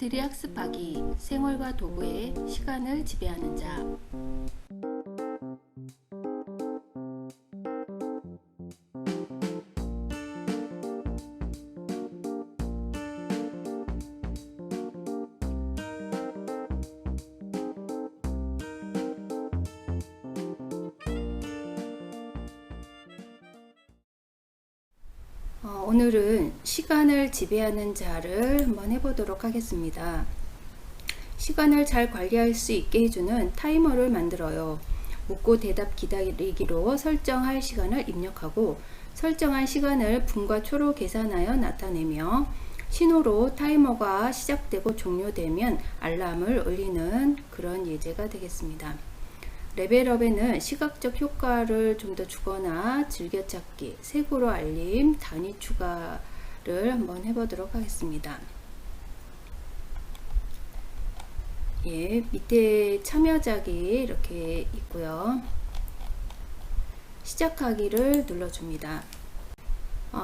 것들이 학습하기, 생활과 도구에 시간을 지배하는 자. 오늘은 시간을 지배하는 자를 한번 해보도록 하겠습니다. 시간을 잘 관리할 수 있게 해주는 타이머를 만들어요. 묻고 대답 기다리기로 설정할 시간을 입력하고 설정한 시간을 분과 초로 계산하여 나타내며 신호로 타이머가 시작되고 종료되면 알람을 울리는 그런 예제가 되겠습니다. 레벨업에는 시각적 효과를 좀 더 주거나 즐겨찾기, 색으로 알림, 단위 추가를 한번 해보도록 하겠습니다. 밑에 참여작이 이렇게 있고요. 시작하기를 눌러줍니다.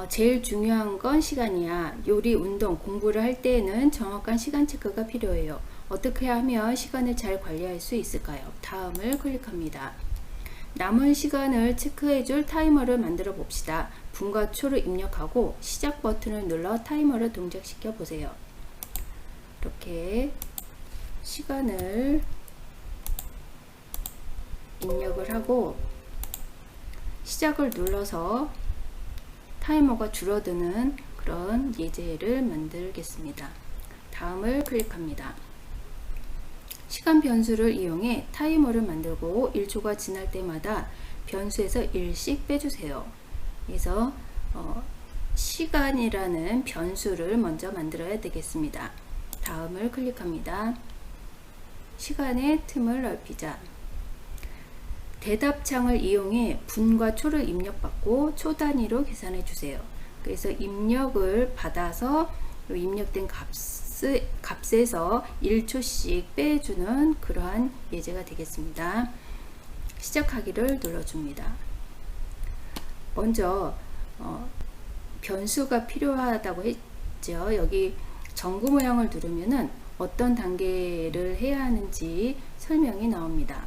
제일 중요한 건 시간이야. 요리, 운동, 공부를 할 때에는 정확한 시간 체크가 필요해요. 어떻게 하면 시간을 잘 관리할 수 있을까요? 다음을 클릭합니다. 남은 시간을 체크해줄 타이머를 만들어 봅시다. 분과 초를 입력하고 시작 버튼을 눌러 타이머를 동작시켜 보세요. 이렇게 시간을 입력을 하고 시작을 눌러서 타이머가 줄어드는 그런 예제를 만들겠습니다. 다음을 클릭합니다. 시간 변수를 이용해 타이머를 만들고 1초가 지날 때마다 변수에서 1씩 빼주세요. 그래서 시간이라는 변수를 먼저 만들어야 되겠습니다. 다음을 클릭합니다. 시간의 틈을 넓히자. 대답창을 이용해 분과 초를 입력받고 초 단위로 계산해 주세요. 그래서 입력을 받아서 입력된 값에서 1초씩 빼주는 그러한 예제가 되겠습니다. 시작하기를 눌러줍니다. 먼저 변수가 필요하다고 했죠. 여기 전구 모양을 누르면은 어떤 단계를 해야 하는지 설명이 나옵니다.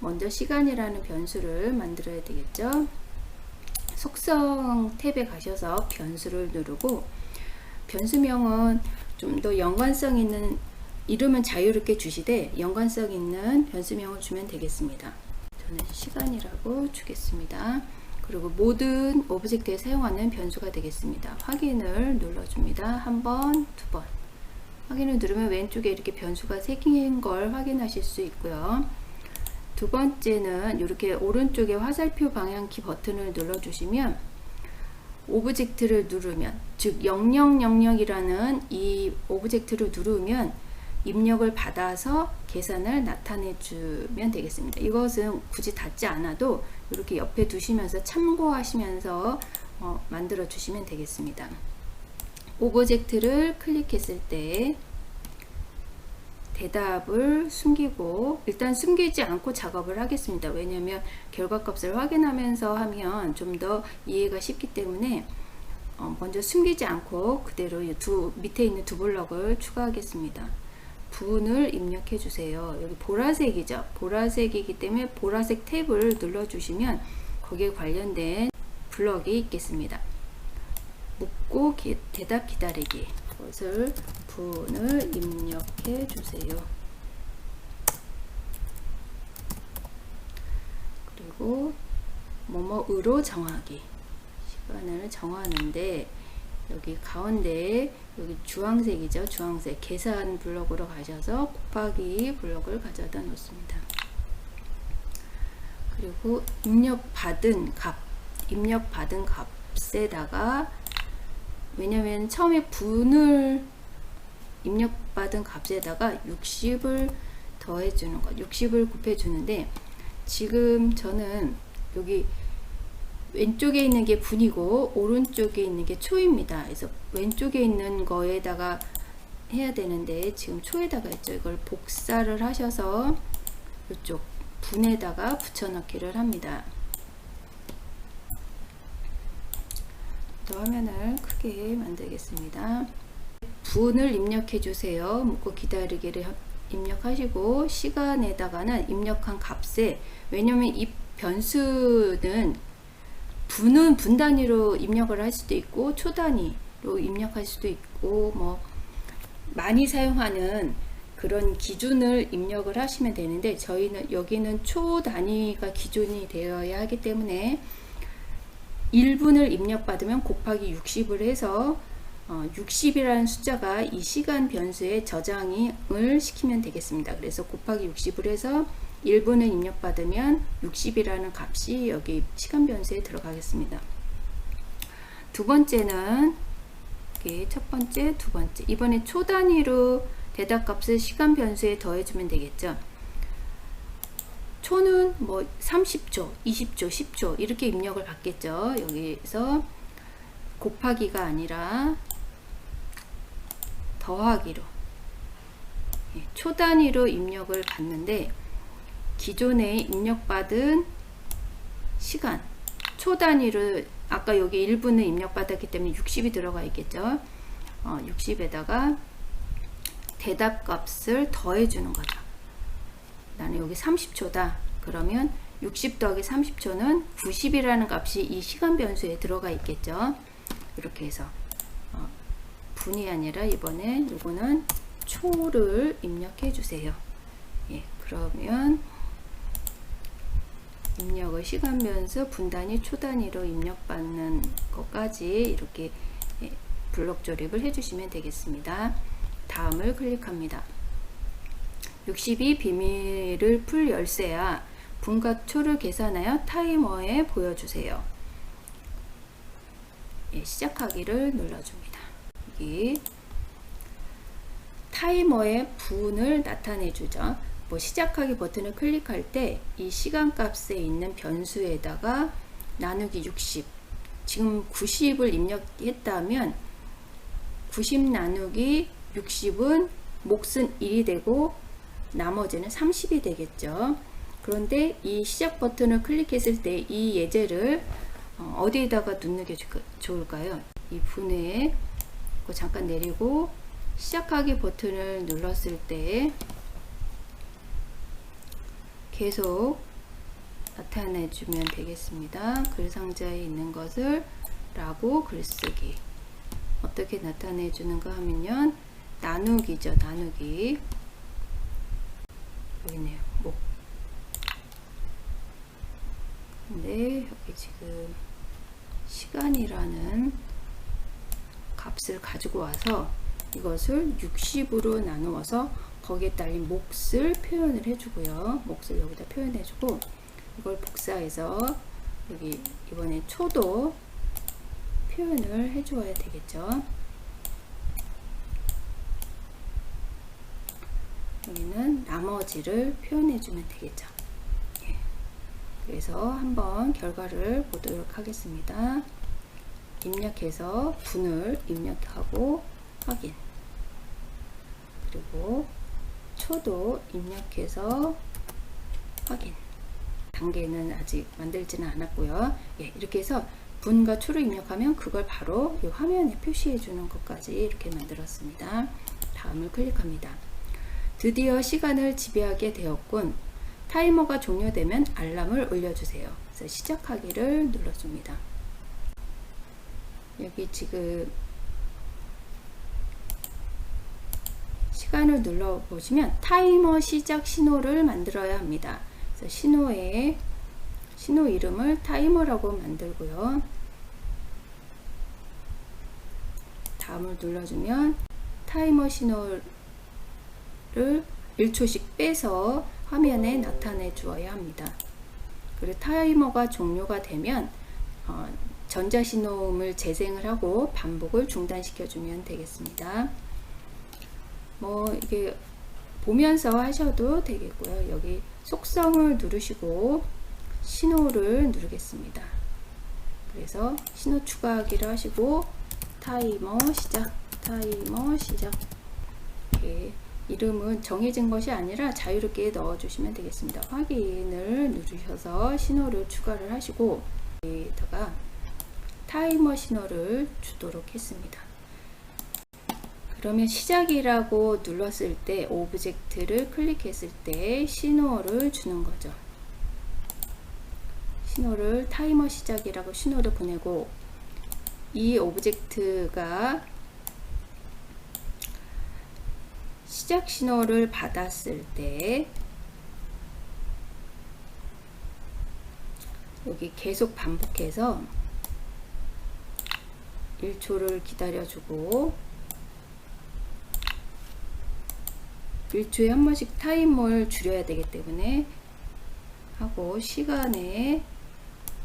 먼저 시간이라는 변수를 만들어야 되겠죠. 속성 탭에 가셔서 변수를 누르고 변수명은 좀 더 연관성 있는 이름은 자유롭게 주시되 연관성 있는 변수명을 주면 되겠습니다. 저는 시간이라고 주겠습니다. 그리고 모든 오브젝트에 사용하는 변수가 되겠습니다. 확인을 눌러줍니다. 한 번, 두 번. 확인을 누르면 왼쪽에 이렇게 변수가 생긴 걸 확인하실 수 있고요. 두 번째는 이렇게 오른쪽에 화살표 방향키 버튼을 눌러주시면 오브젝트를 누르면, 즉 0000이라는 이 오브젝트를 누르면 입력을 받아서 계산을 나타내 주면 되겠습니다. 이것은 굳이 닫지 않아도 이렇게 옆에 두시면서 참고하시면서 만들어 주시면 되겠습니다. 오브젝트를 클릭했을 때 대답을 숨기고 일단 숨기지 않고 작업을 하겠습니다. 왜냐하면 결과값을 확인하면서 하면 좀 더 이해가 쉽기 때문에 먼저 숨기지 않고 그대로 밑에 있는 두 블럭을 추가하겠습니다. 분을 입력해 주세요. 여기 보라색이죠. 보라색이기 때문에 보라색 탭을 눌러 주시면 거기에 관련된 블럭이 있겠습니다. 묻고 대답 기다리기. 그것을 분을 입력해 주세요. 그리고 뭐뭐으로 정하기. 시간을 정하는데 여기 가운데 여기 주황색이죠. 주황색 계산 블럭으로 가셔서 곱하기 블럭을 가져다 놓습니다. 그리고 입력받은 값에다가 왜냐면 처음에 분을 입력받은 값에다가 60을 더해주는 것, 60을 곱해주는데 지금 저는 여기 왼쪽에 있는 게 분이고 오른쪽에 있는 게 초입니다. 그래서 왼쪽에 있는 거에다가 해야 되는데 지금 초에다가 있죠. 이걸 복사를 하셔서 이쪽 분에다가 붙여넣기를 합니다. 또 화면을 크게 만들겠습니다. 분을 입력해 주세요. 묻고 기다리기를 입력하시고, 시간에다가는 입력한 값에, 왜냐면 이 변수는 분은 분 단위로 입력을 할 수도 있고 초 단위로 입력할 수도 있고, 뭐 많이 사용하는 그런 기준을 입력을 하시면 되는데, 저희는 여기는 초 단위가 기준이 되어야 하기 때문에 1분을 입력받으면 곱하기 60을 해서 60이라는 숫자가 이 시간 변수에 저장을 시키면 되겠습니다. 그래서 곱하기 60을 해서 1분을 입력받으면 60이라는 값이 여기 시간 변수에 들어가겠습니다. 두 번째는 첫 번째, 두 번째. 이번에 초 단위로 대답값을 시간 변수에 더해주면 되겠죠. 초는 뭐 30초, 20초, 10초 이렇게 입력을 받겠죠. 여기서 곱하기가 아니라 더하기로 초 단위로 입력을 받는데, 기존에 입력받은 시간 초 단위로 아까 여기 1분을 입력받았기 때문에 60이 들어가 있겠죠. 60에다가 대답값을 더해 주는 거죠. 나는 여기 30초다. 그러면 60 더하기 30초는 90이라는 값이 이 시간 변수에 들어가 있겠죠. 이렇게 해서 분이 아니라 이번에 요거는 초를 입력해 주세요. 예, 그러면 입력을 시간 변수 분 단위 초 단위로 입력받는 것까지 이렇게 블록 조립을 해주시면 되겠습니다. 다음을 클릭합니다. 62 비밀을 풀 열쇠야. 분과 초를 계산하여 타이머에 보여주세요. 예, 시작하기를 눌러줍니다. 여기 타이머의 분을 나타내 주죠. 뭐 시작하기 버튼을 클릭할 때 이 시간 값에 있는 변수에다가 나누기 60, 지금 90을 입력했다면 90 나누기 60은 몫은 1이 되고 나머지는 30이 되겠죠. 그런데 이 시작 버튼을 클릭했을 때 이 예제를 어디에다가 넣는 게 좋을까요? 이 분에 잠깐 내리고 시작하기 버튼을 눌렀을 때 계속 나타내 주면 되겠습니다. 글 상자에 있는 것을 라고 글쓰기. 어떻게 나타내 주는가 하면요, 나누기죠. 나누기. 보이네요. 목. 근데 여기 지금 시간이라는 값을 가지고 와서 이것을 60으로 나누어서 거기에 딸린 몫을 표현을 해주고요. 몫을 여기다 표현해주고, 이걸 복사해서 여기 이번에 초도 표현을 해주어야 되겠죠. 여기는 나머지를 표현해주면 되겠죠. 예. 그래서 한번 결과를 보도록 하겠습니다. 입력해서 분을 입력하고 확인. 그리고 초도 입력해서 확인. 단계는 아직 만들지는 않았고요. 예, 이렇게 해서 분과 초를 입력하면 그걸 바로 이 화면에 표시해 주는 것까지 이렇게 만들었습니다. 다음을 클릭합니다. 드디어 시간을 지배하게 되었군. 타이머가 종료되면 알람을 울려주세요. 그래서 시작하기를 눌러줍니다. 여기 지금 시간을 눌러보시면 타이머 시작 신호를 만들어야 합니다. 그래서 신호 이름을 타이머라고 만들고요. 다음을 눌러주면 타이머 신호를 1초씩 빼서 화면에 나타내 주어야 합니다. 그리고 타이머가 종료가 되면 전자신호음을 재생을 하고 반복을 중단시켜 주면 되겠습니다. 뭐 이게 보면서 하셔도 되겠고요. 여기 속성을 누르시고 신호를 누르겠습니다. 그래서 신호 추가하기를 하시고 타이머 시작, 타이머 시작. 이렇게 이름은 정해진 것이 아니라 자유롭게 넣어주시면 되겠습니다. 확인을 누르셔서 신호를 추가를 하시고 여기다가 타이머 신호를 주도록 했습니다. 그러면 시작이라고 눌렀을 때 오브젝트를 클릭했을 때 신호를 주는 거죠. 신호를 타이머 시작이라고 신호를 보내고, 이 오브젝트가 시작 신호를 받았을 때 여기 계속 반복해서 1초를 기다려주고 1초에 한 번씩 타임을 줄여야 되기 때문에 하고, 시간에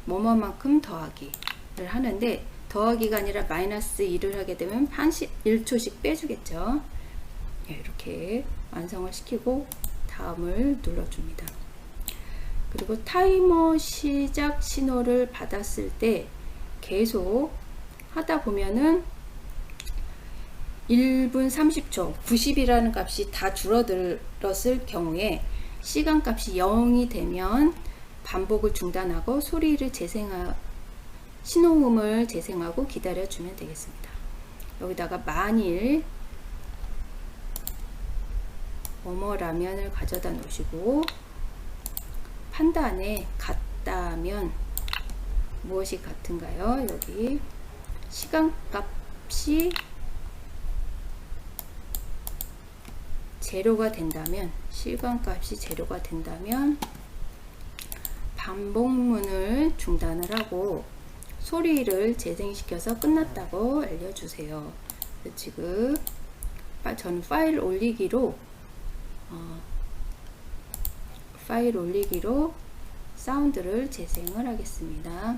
뭐뭐만큼 더하기를 하는데, 더하기가 아니라 마이너스 2를 하게 되면 1초씩 빼주겠죠. 이렇게 완성을 시키고 다음을 눌러줍니다. 그리고 타이머 시작 신호를 받았을 때 계속 하다 보면은 1분 30초 90이라는 값이 다 줄어들었을 경우에 시간 값이 0이 되면 반복을 중단하고 신호음을 재생하고 기다려주면 되겠습니다. 여기다가 만일 뭐뭐라면을 가져다 놓으시고, 판단에 같다면 무엇이 같은가요? 여기 시간 값이 제로가 된다면, 반복문을 중단을 하고 소리를 재생시켜서 끝났다고 알려주세요. 지금 저는 파일 올리기로 사운드를 재생을 하겠습니다.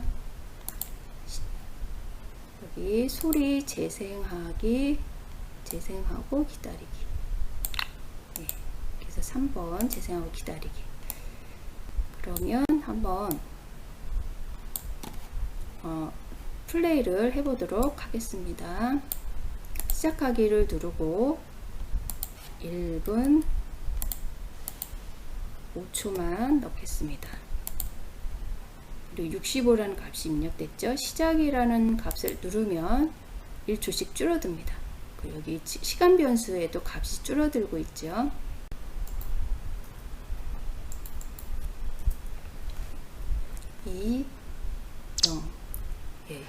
여기 소리 재생하고 기다리기. 네, 그래서 3번 재생하고 기다리기. 그러면 한번 플레이를 해보도록 하겠습니다. 시작하기를 누르고 1분 5초만 넣겠습니다. 그리고 65라는 값이 입력됐죠. 시작이라는 값을 누르면 1초씩 줄어듭니다. 그리고 여기 시간 변수에도 값이 줄어들고 있죠. 예,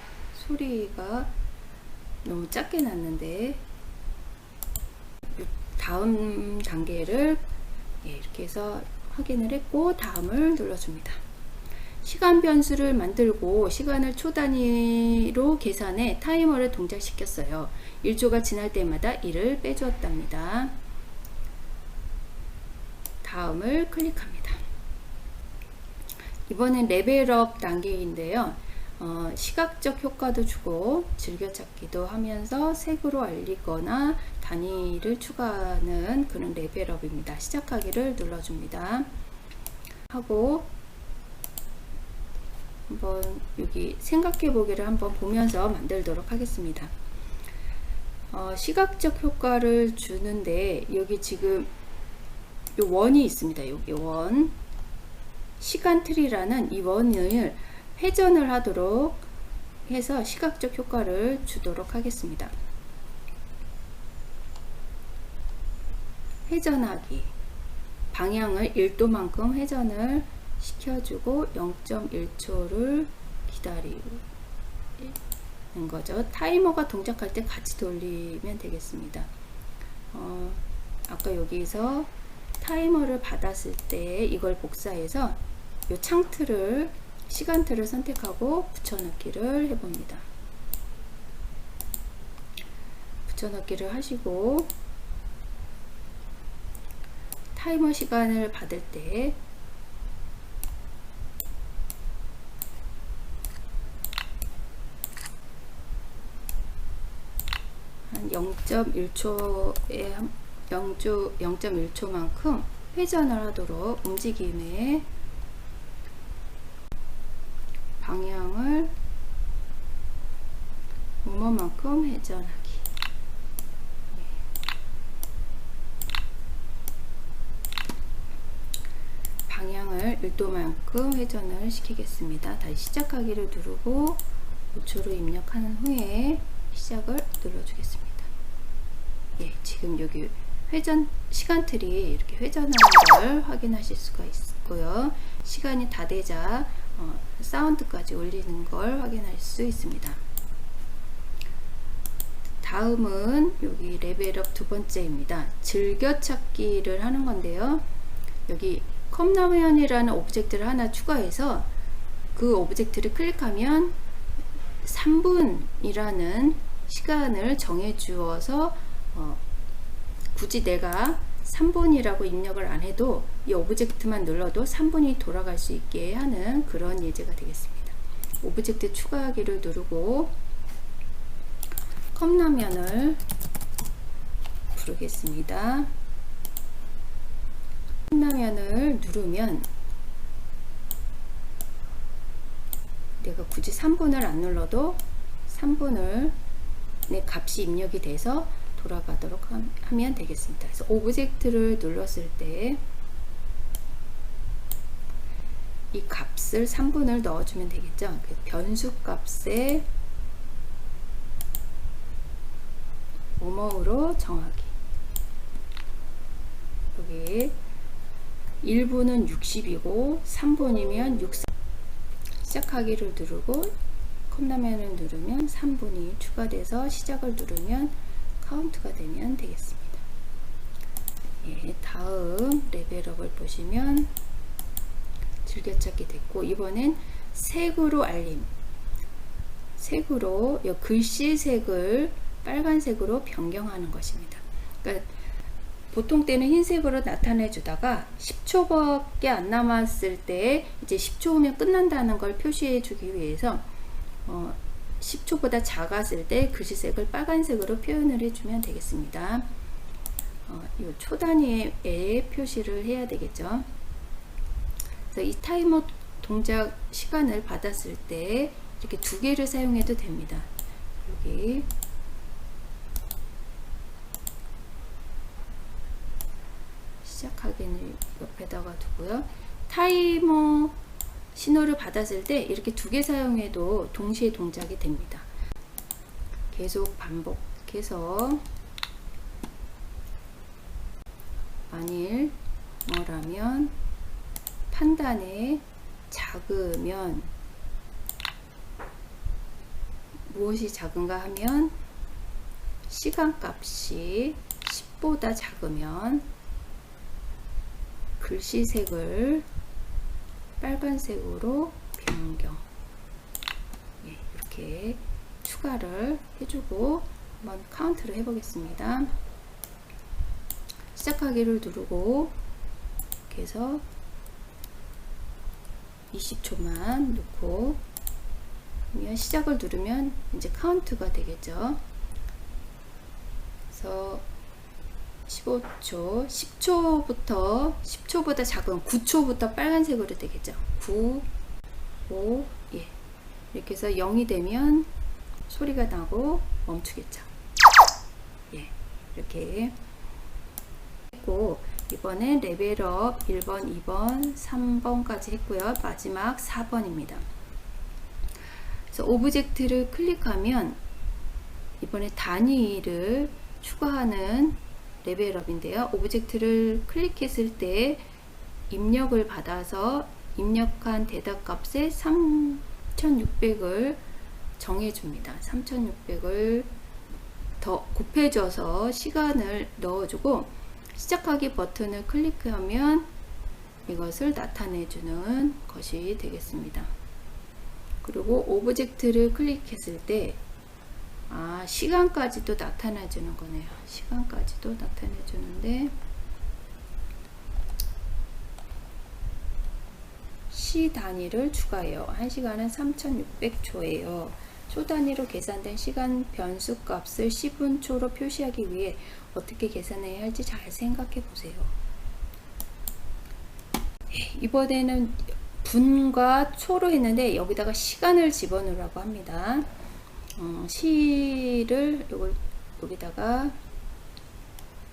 소리가 너무 작게 났는데, 다음 단계를 이렇게 해서 확인을 했고 다음을 눌러줍니다. 시간 변수를 만들고 시간을 초 단위로 계산해 타이머를 동작시켰어요. 1초가 지날 때마다 1을 빼주었답니다. 다음을 클릭합니다. 이번엔 레벨업 단계인데요. 시각적 효과도 주고 즐겨찾기도 하면서 색으로 알리거나 단위를 추가하는 그런 레벨업입니다. 시작하기를 눌러줍니다. 하고 한번 여기 생각해 보기를 한번 보면서 만들도록 하겠습니다. 시각적 효과를 주는데 여기 지금 요 원이 있습니다. 여기 원 시간 트리라는 이 원을 회전을 하도록 해서 시각적 효과를 주도록 하겠습니다. 회전하기, 방향을 1도만큼 회전을 시켜주고 0.1초를 기다리는 거죠. 타이머가 동작할 때 같이 돌리면 되겠습니다. 아까 여기서 타이머를 받았을 때 이걸 복사해서 이 창틀을 시간틀을 선택하고 붙여넣기를 해봅니다. 붙여넣기를 하시고 타이머 시간을 받을 때 한 0.1초에 0.1초만큼 회전을 하도록 움직임에 방향을 뭐뭐만큼 회전하기. 방향을 1도만큼 회전을 시키겠습니다. 다시 시작하기를 누르고 5초로 입력한 후에 시작을 눌러주겠습니다. 예, 지금 여기 회전 시간틀이 이렇게 회전하는 걸 확인하실 수가 있고요. 시간이 다 되자 사운드까지 올리는 걸 확인할 수 있습니다. 다음은 여기 레벨업 두 번째입니다. 즐겨찾기를 하는 건데요. 여기 컵라면이라는 오브젝트를 하나 추가해서 그 오브젝트를 클릭하면 3분이라는 시간을 정해 주어서 굳이 내가 3분이라고 입력을 안 해도 이 오브젝트만 눌러도 3분이 돌아갈 수 있게 하는 그런 예제가 되겠습니다. 오브젝트 추가하기를 누르고 컵라면을 부르겠습니다. 컵라면을 누르면 내가 굳이 3분을 안 눌러도 3분을 내 값이 입력이 돼서 돌아가도록 하면 되겠습니다. 그래서 오브젝트를 눌렀을 때 이 값을 3분을 넣어주면 되겠죠. 그 변수 값에 뭐뭐로 정하기. 여기 1분은 60이고 3분이면 60. 시작하기를 누르고 컵라면을 누르면 3분이 추가돼서 시작을 누르면 카운트가 되면 되겠습니다. 예, 다음 레벨업을 보시면 즐겨찾기 됐고, 이번엔 색으로 알림. 색으로 글씨 색을 빨간색으로 변경하는 것입니다. 그러니까 보통 때는 흰색으로 나타내 주다가 10초밖에 안 남았을 때 이제 10초 후면 끝난다는 걸 표시해 주기 위해서 10초보다 작았을 때 글씨색을 빨간색으로 표현을 해주면 되겠습니다. 이 초 단위의 표시를 해야 되겠죠. 그래서 이 타이머 동작 시간을 받았을 때 이렇게 두 개를 사용해도 됩니다. 여기 시작하기는 옆에다가 두고요. 타이머 신호를 받았을 때 이렇게 두 개 사용해도 동시에 동작이 됩니다. 계속 반복해서 만일 뭐라면 판단에 작으면 무엇이 작은가 하면 시간값이 10보다 작으면 글씨색을 빨간색으로 변경. 예, 이렇게 추가를 해주고 한번 카운트를 해보겠습니다. 시작하기를 누르고 이렇게 해서 20초만 놓고 시작을 누르면 이제 카운트가 되겠죠. 그래서 15초, 10초보다 작은 9초부터 빨간색으로 되겠죠. 9, 5, 예. 이렇게 해서 0이 되면 소리가 나고 멈추겠죠. 예. 이렇게 했고, 이번엔 레벨업 1번, 2번, 3번까지 했고요. 마지막 4번입니다. 그래서 오브젝트를 클릭하면 이번에 단위를 추가하는 레벨업인데요. 오브젝트를 클릭했을 때 입력을 받아서 입력한 대답값에 3600을 정해줍니다. 3600을 더 곱해줘서 시간을 넣어주고 시작하기 버튼을 클릭하면 이것을 나타내주는 것이 되겠습니다. 그리고 오브젝트를 클릭했을 때 시간까지도 나타내주는 거네요. 시간까지도 나타내주는데 시 단위를 추가해요. 1시간은 3600초예요. 초 단위로 계산된 시간 변수 값을 시분초로 표시하기 위해 어떻게 계산해야 할지 잘 생각해 보세요. 이번에는 분과 초로 했는데 여기다가 시간을 집어넣으라고 합니다. 시를 여기다가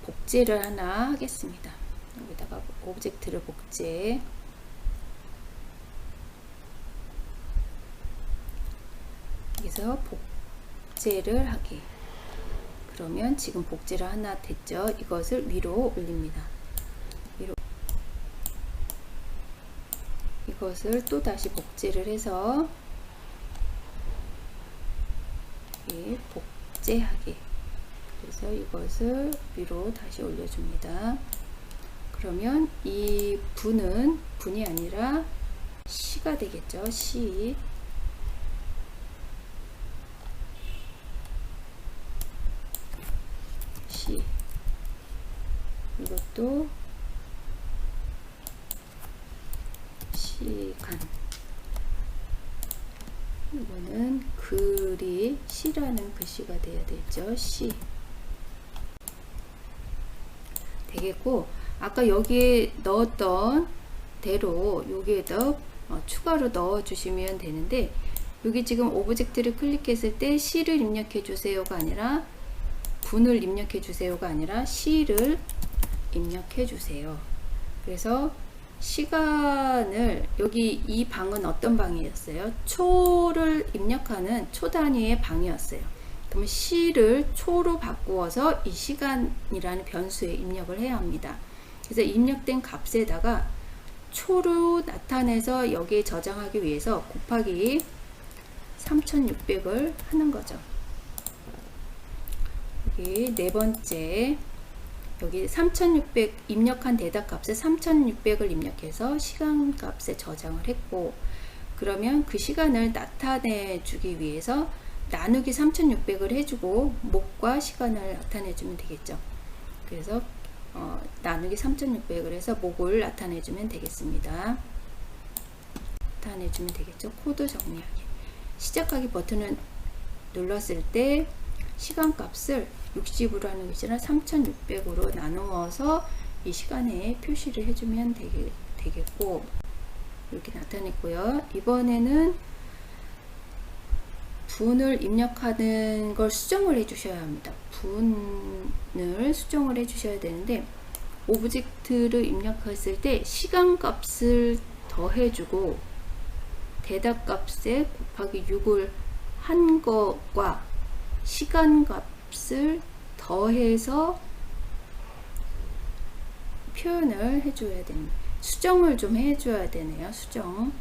복제를 하나 하겠습니다. 여기다가 오브젝트를 복제. 여기서 복제를 하기. 그러면 지금 복제를 하나 됐죠. 이것을 위로 올립니다. 위로. 이것을 또 다시 복제를 해서 복제하기. 그래서 이것을 위로 다시 올려줍니다. 그러면 이 분이 아니라 시가 되겠죠. 시. 이것도 시간. 이거는 글이 시라는 글씨가 돼야 되죠. 시. 되겠고, 아까 여기에 넣었던 대로 여기에다 추가로 넣어 주시면 되는데, 여기 지금 오브젝트를 클릭했을 때 시를 입력해 주세요가 아니라 분을 입력해 주세요가 아니라 시를 입력해 주세요. 그래서 시간을, 여기 이 방은 어떤 방이었어요? 초를 입력하는 초 단위의 방이었어요. 그러면 시를 초로 바꾸어서 이 시간이라는 변수에 입력을 해야 합니다. 그래서 입력된 값에다가 초로 나타내서 여기에 저장하기 위해서 곱하기 3600을 하는 거죠. 여기 네 번째, 여기 3600 입력한 대답 값에 3600을 입력해서 시간 값에 저장을 했고, 그러면 그 시간을 나타내 주기 위해서 나누기 3600을 해주고 목과 시간을 나타내 주면 되겠죠. 그래서 나누기 3600을 해서 목을 나타내 주면 되겠습니다. 나타내 주면 되겠죠. 코드 정리하기. 시작하기 버튼을 눌렀을 때 시간 값을 60으로 하는 것이 아니라 3600으로 나누어서 이 시간에 표시를 해주면 되겠고, 이렇게 나타냈고요. 이번에는 분을 입력하는 걸 수정을 해 주셔야 합니다. 분을 수정을 해 주셔야 되는데, 오브젝트를 입력했을 때 시간 값을 더해주고 대답 값에 곱하기 6을 한 것과 시간 값을 더해서 표현을 해줘야 됩니다. 수정을 좀 해줘야 되네요. 수정.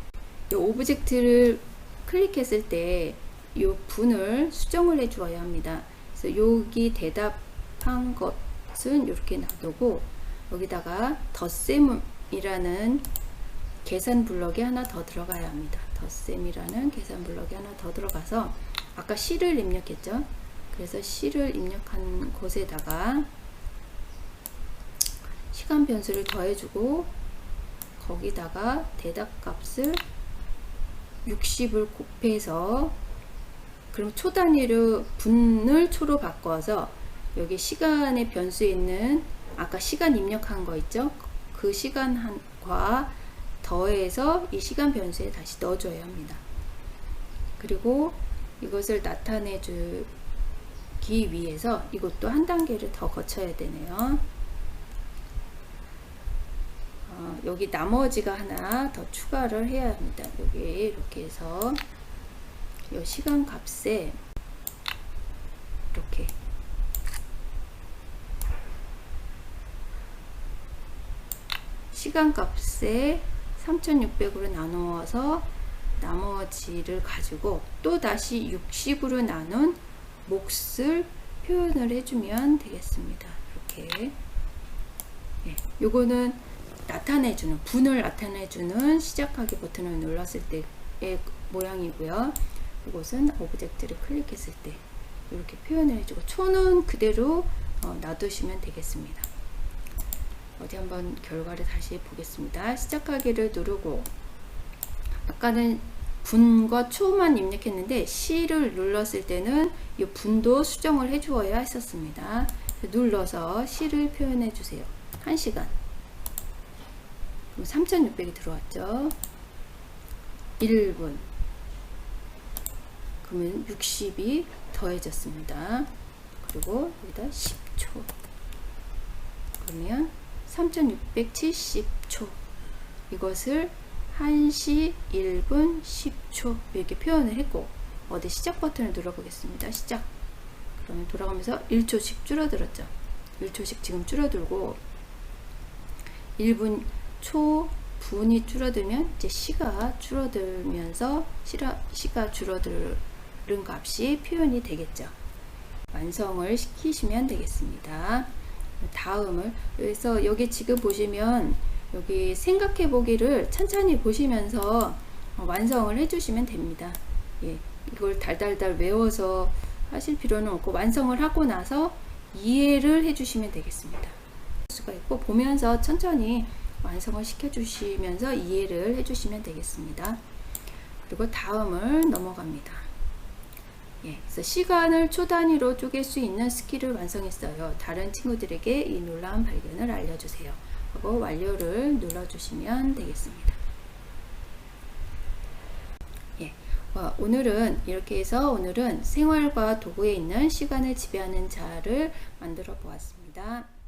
이 오브젝트를 클릭했을 때 이 분을 수정을 해주어야 합니다. 그래서 여기 대답한 것은 이렇게 놔두고 여기다가 덧셈이라는 계산 블럭이 하나 더 들어가야 합니다. 덧셈이라는 계산 블럭이 하나 더 들어가서 아까 C를 입력했죠. 그래서 C를 입력한 곳에다가 시간 변수를 더해주고 거기다가 대답 값을 60을 곱해서, 그럼 초 단위로 분을 초로 바꿔서 여기 시간의 변수에 있는 아까 시간 입력한 거 있죠. 그 시간과 더해서 이 시간 변수에 다시 넣어줘야 합니다. 그리고 이것을 나타내 주기 위해서 이것도 한 단계를 더 거쳐야 되네요. 여기 나머지가 하나 더 추가를 해야 합니다. 여기 이렇게 해서 이 시간 값에 이렇게 시간 값에 3600으로 나누어서 나머지를 가지고 또 다시 60으로 나눈 몫을 표현을 해주면 되겠습니다. 이렇게. 네, 요거는 나타내주는, 분을 나타내주는 시작하기 버튼을 눌렀을 때의 모양이고요. 이것은 오브젝트를 클릭했을 때 이렇게 표현을 해주고, 초는 그대로 놔두시면 되겠습니다. 어디 한번 결과를 다시 보겠습니다. 시작하기를 누르고, 아까는 분과 초만 입력했는데 C를 눌렀을 때는 이 분도 수정을 해주어야 했었습니다. 눌러서 C를 표현해 주세요. 1시간. 그럼 3600이 들어왔죠. 1분. 그러면 60이 더해졌습니다. 그리고 여기다 10초. 그러면 3670초. 이것을 1시 1분 10초 이렇게 표현을 했고, 어디 시작 버튼을 눌러 보겠습니다. 시작. 그러면 돌아가면서 1초씩 줄어들었죠. 1초씩 지금 줄어들고 1분 초 분이 줄어들면 이제 시가 줄어들면서 시가 줄어드는 값이 표현이 되겠죠. 완성을 시키시면 되겠습니다. 다음을 그래서 여기 지금 보시면 여기 생각해 보기를 천천히 보시면서 완성을 해주시면 됩니다. 예, 이걸 달달달 외워서 하실 필요는 없고 완성을 하고 나서 이해를 해주시면 되겠습니다. 수가 있고 보면서 천천히 완성을 시켜주시면서 이해를 해주시면 되겠습니다. 그리고 다음을 넘어갑니다. 예, 그래서 시간을 초 단위로 쪼갤 수 있는 스킬을 완성했어요. 다른 친구들에게 이 놀라운 발견을 알려주세요. 하고 완료를 눌러주시면 되겠습니다. 예, 오늘은 이렇게 해서 오늘은 생활과 도구에 있는 시간을 지배하는 자를 만들어 보았습니다.